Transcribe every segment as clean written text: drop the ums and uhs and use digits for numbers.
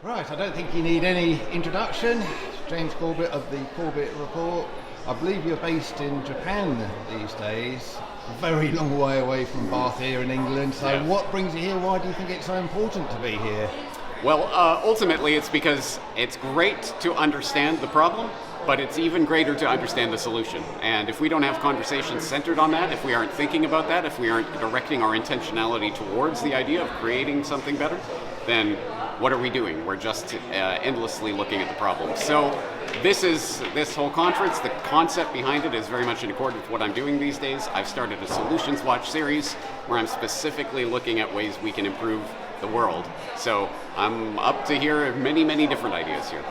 Right, I don't think you need any introduction. James Corbett of the Corbett Report. I believe you're based in Japan these days, a very long way away from Bath here in England. So Yeah. what brings you here? Why do you think it's so important to be here? Well, ultimately it's because it's great to understand the problem, but it's even greater to understand the solution. And if we don't have conversations centered on that, if we aren't thinking about that, if we aren't directing our intentionality towards the idea of creating something better, then what are we doing? We're just endlessly looking at the problem. So this whole conference, the concept behind it is very much in accord with what I'm doing these days. I've started a Solutions Watch series where I'm specifically looking at ways we can improve the world. So I'm up to hear many, many different ideas here.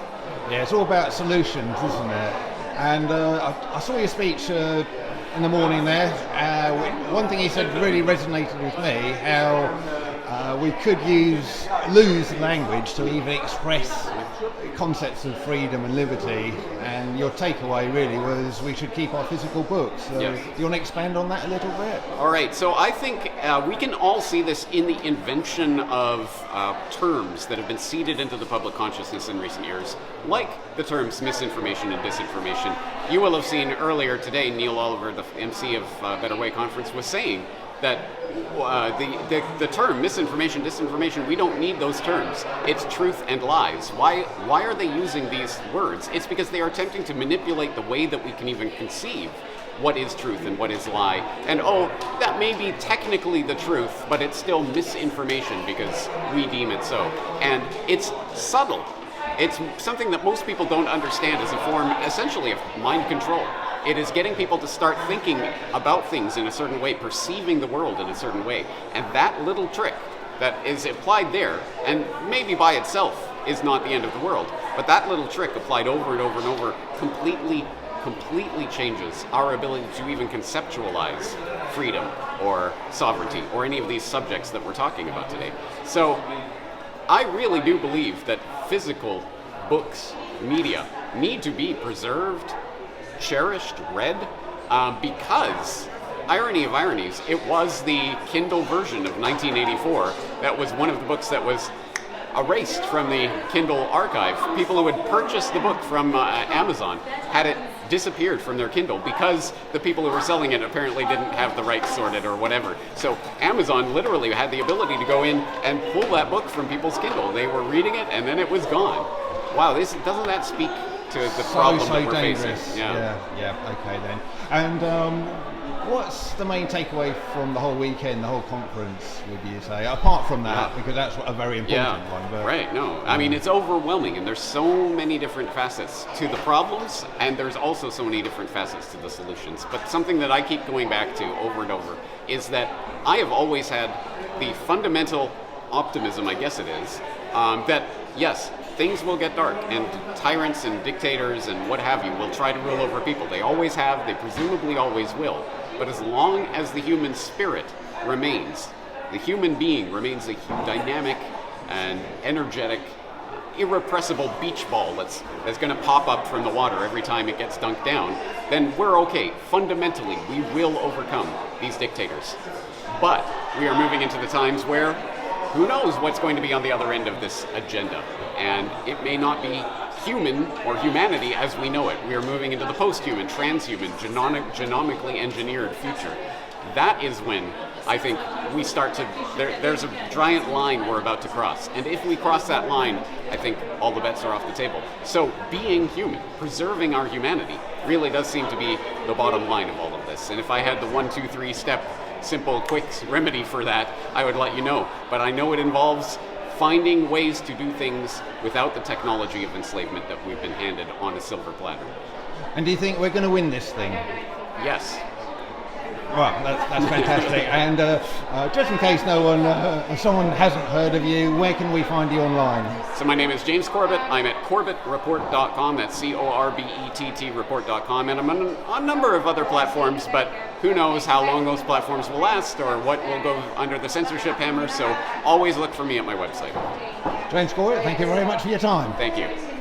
Yeah, it's all about solutions, isn't it? And I saw your speech in the morning there. One thing you said really resonated with me, how we could lose language to even express concepts of freedom and liberty, and your takeaway really was we should keep our physical books. Yes. Do you want to expand on that a little bit? All right, so I think we can all see this in the invention of terms that have been seeded into the public consciousness in recent years, like the terms misinformation and disinformation. You will have seen earlier today, Neil Oliver, the MC of Better Way Conference, was saying that the term misinformation, disinformation, we don't need those terms. It's truth and lies. Why are they using these words? It's because they are attempting to manipulate the way that we can even conceive what is truth and what is lie. And that may be technically the truth, but it's still misinformation because we deem it so. And it's subtle. It's something that most people don't understand as a form, essentially, of mind control. It is getting people to start thinking about things in a certain way, perceiving the world in a certain way. And that little trick that is applied there, and maybe by itself is not the end of the world, but that little trick applied over and over and over completely changes our ability to even conceptualize freedom or sovereignty or any of these subjects that we're talking about today. So I really do believe that physical books, media, need to be preserved, cherished, read, because, irony of ironies, it was the Kindle version of 1984 that was one of the books that was erased from the Kindle archive. People who had purchased the book from Amazon had it disappeared from their Kindle because the people who were selling it apparently didn't have the rights sorted or whatever. So Amazon literally had the ability to go in and pull that book from people's Kindle. They were reading it and then it was gone. Wow, doesn't that speak to the problem that we're dangerous. facing? Yeah, okay then. And what's the main takeaway from the whole weekend, the whole conference, would you say? Apart from that, because that's a very important one. But, right, no. I mean, it's overwhelming, and there's so many different facets to the problems, and there's also so many different facets to the solutions. But something that I keep going back to over and over is that I have always had the fundamental optimism, I guess it is, that yes, things will get dark, and tyrants and dictators and what have you will try to rule over people. They always have, they presumably always will. But as long as the human spirit remains, the human being remains a dynamic and energetic, irrepressible beach ball that's going to pop up from the water every time it gets dunked down, then we're okay. Fundamentally, we will overcome these dictators. But we are moving into the times where who knows what's going to be on the other end of this agenda. And it may not be human or humanity as we know it. We are moving into the post-human, transhuman, genomically engineered future. That is when I think we start to, there's a giant line we're about to cross. And if we cross that line, I think all the bets are off the table. So being human, preserving our humanity, really does seem to be the bottom line of all of this. And if I had the 1, 2, 3 step simple, quick remedy for that, I would let you know. But I know it involves finding ways to do things without the technology of enslavement that we've been handed on a silver platter. And do you think we're going to win this thing? Yes. Right, that's fantastic. And just in case someone hasn't heard of you, where can we find you online? So my name is James Corbett. I'm at corbettreport.com. That's CORBETT report.com. And I'm on a number of other platforms, but who knows how long those platforms will last or what will go under the censorship hammer. So always look for me at my website. James Corbett, thank you very much for your time. Thank you.